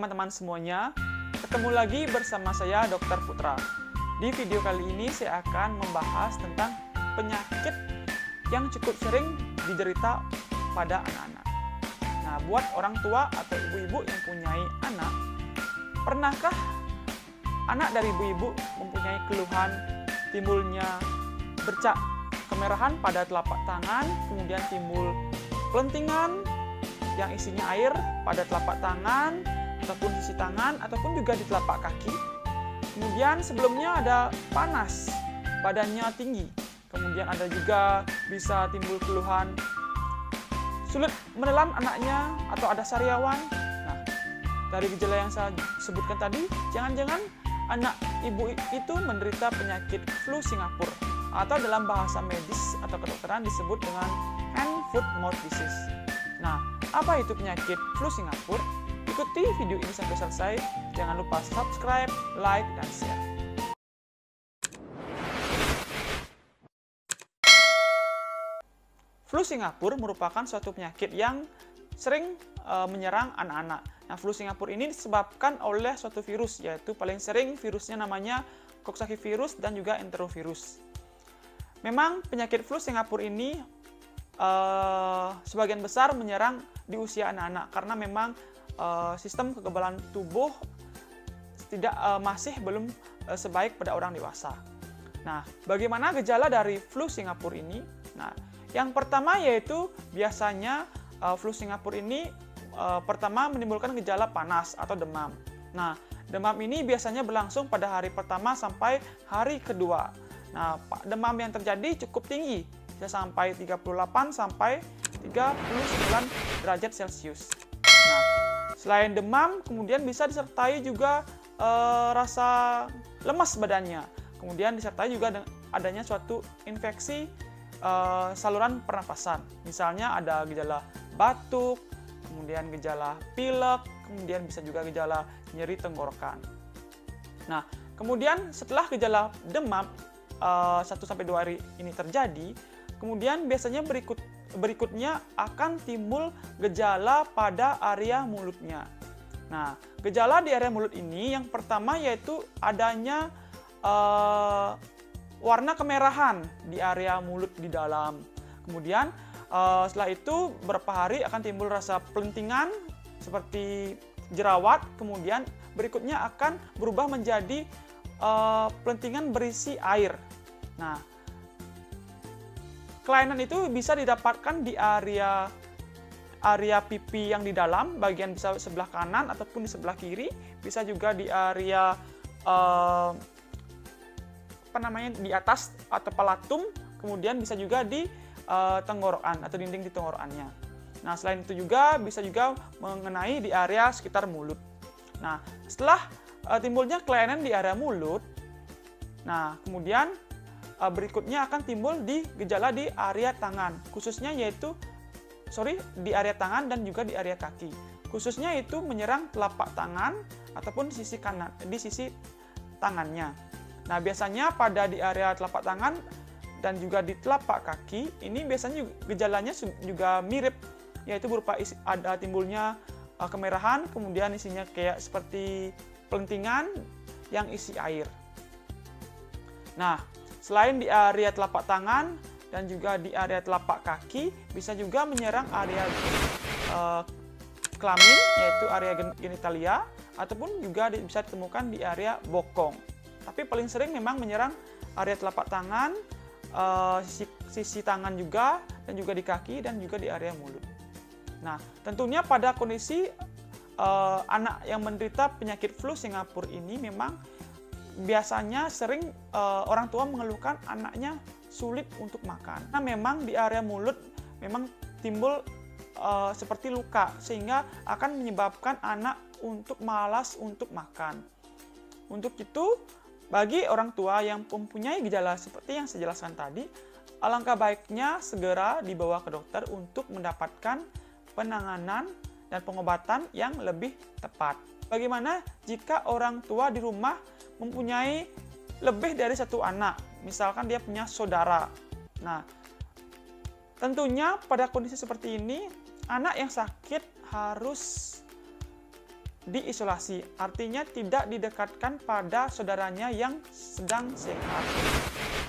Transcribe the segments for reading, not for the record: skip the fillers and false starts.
teman-teman semuanya, ketemu lagi bersama saya Dr. Putra. Di video kali ini saya akan membahas tentang penyakit yang cukup sering diderita pada anak-anak. Nah, buat orang tua atau ibu-ibu yang punyai anak, pernahkah anak dari ibu-ibu mempunyai keluhan timbulnya bercak kemerahan pada telapak tangan, kemudian timbul pelentingan yang isinya air pada telapak tangan, ataupun sisi tangan, ataupun juga di telapak kaki. Kemudian sebelumnya ada panas, badannya tinggi. Kemudian ada juga bisa timbul keluhan sulit menelan anaknya atau ada sariawan. Nah, dari gejala yang saya sebutkan tadi, jangan-jangan anak ibu itu menderita penyakit flu Singapura atau dalam bahasa medis atau kedokteran disebut dengan hand, foot, mouth disease. Nah, apa itu penyakit flu Singapura? Ikuti video ini sampai selesai. Jangan lupa subscribe, like, dan share. Flu Singapura merupakan suatu penyakit yang sering menyerang anak-anak. Nah, flu Singapura ini disebabkan oleh suatu virus, yaitu paling sering virusnya namanya Coxsackie virus dan juga enterovirus. Memang penyakit flu Singapura ini sebagian besar menyerang di usia anak-anak karena memang sistem kekebalan tubuh masih belum sebaik pada orang dewasa. Nah, bagaimana gejala dari flu Singapura ini? Nah, yang pertama yaitu biasanya flu Singapura ini pertama menimbulkan gejala panas atau demam. Nah, demam ini biasanya berlangsung pada hari pertama sampai hari kedua. Nah, demam yang terjadi cukup tinggi, bisa sampai 38 sampai 39 derajat Celcius. Nah, selain demam, kemudian bisa disertai juga rasa lemas badannya. Kemudian disertai juga adanya suatu infeksi saluran pernapasan. Misalnya ada gejala batuk, kemudian gejala pilek, kemudian bisa juga gejala nyeri tenggorokan. Nah, kemudian setelah gejala demam 1-2 hari ini terjadi, kemudian biasanya berikutnya akan timbul gejala pada area mulutnya. Nah, gejala di area mulut ini yang pertama yaitu adanya warna kemerahan di area mulut di dalam. Kemudian setelah itu beberapa hari akan timbul rasa pelentingan seperti jerawat, kemudian berikutnya akan berubah menjadi pelentingan berisi air. Nah, kelainan itu bisa didapatkan di area pipi yang di dalam, bagian bisa sebelah kanan ataupun di sebelah kiri, bisa juga di area di atas atau palatum, kemudian bisa juga di tenggorokan atau dinding di tenggorokannya. Nah, selain itu juga bisa juga mengenai di area sekitar mulut. Nah, setelah timbulnya kelainan di area mulut, nah kemudian berikutnya akan timbul di gejala di area tangan, khususnya di area tangan dan juga di area kaki. Khususnya itu menyerang telapak tangan ataupun di sisi kanan, di sisi tangannya. Nah, biasanya pada di area telapak tangan dan juga di telapak kaki, ini biasanya gejalanya juga mirip, yaitu berupa ada timbulnya kemerahan, kemudian isinya kayak seperti pelentingan yang isi air. Nah, selain di area telapak tangan dan juga di area telapak kaki, bisa juga menyerang area kelamin, yaitu area genitalia, ataupun juga bisa ditemukan di area bokong. Tapi paling sering memang menyerang area telapak tangan, sisi tangan juga, dan juga di kaki, dan juga di area mulut. Nah, tentunya pada kondisi anak yang menderita penyakit flu Singapura ini memang biasanya sering orang tua mengeluhkan anaknya sulit untuk makan. Nah, memang di area mulut memang timbul seperti luka, sehingga akan menyebabkan anak untuk malas untuk makan. Untuk itu, bagi orang tua yang mempunyai gejala seperti yang saya jelaskan tadi, alangkah baiknya segera dibawa ke dokter untuk mendapatkan penanganan dan pengobatan yang lebih tepat. Bagaimana jika orang tua di rumah mempunyai lebih dari satu anak, misalkan dia punya saudara. Nah, tentunya pada kondisi seperti ini, anak yang sakit harus diisolasi, artinya tidak didekatkan pada saudaranya yang sedang sehat.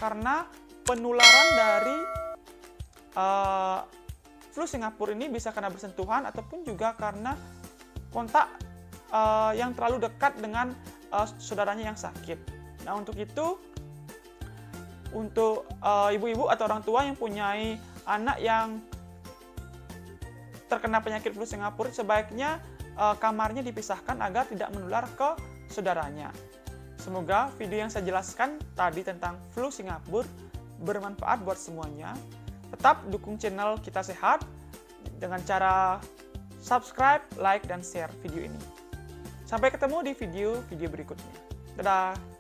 Karena penularan dari flu Singapura ini bisa karena bersentuhan ataupun juga karena kontak yang terlalu dekat dengan saudaranya yang sakit. Nah, untuk itu, untuk ibu-ibu atau orang tua yang punyai anak yang terkena penyakit flu Singapura, sebaiknya kamarnya dipisahkan agar tidak menular ke saudaranya. Semoga video yang saya jelaskan tadi tentang flu Singapura bermanfaat buat semuanya. Tetap dukung channel Kita Sehat dengan cara subscribe, like, dan share video ini. Sampai ketemu di video-video berikutnya. Dadah!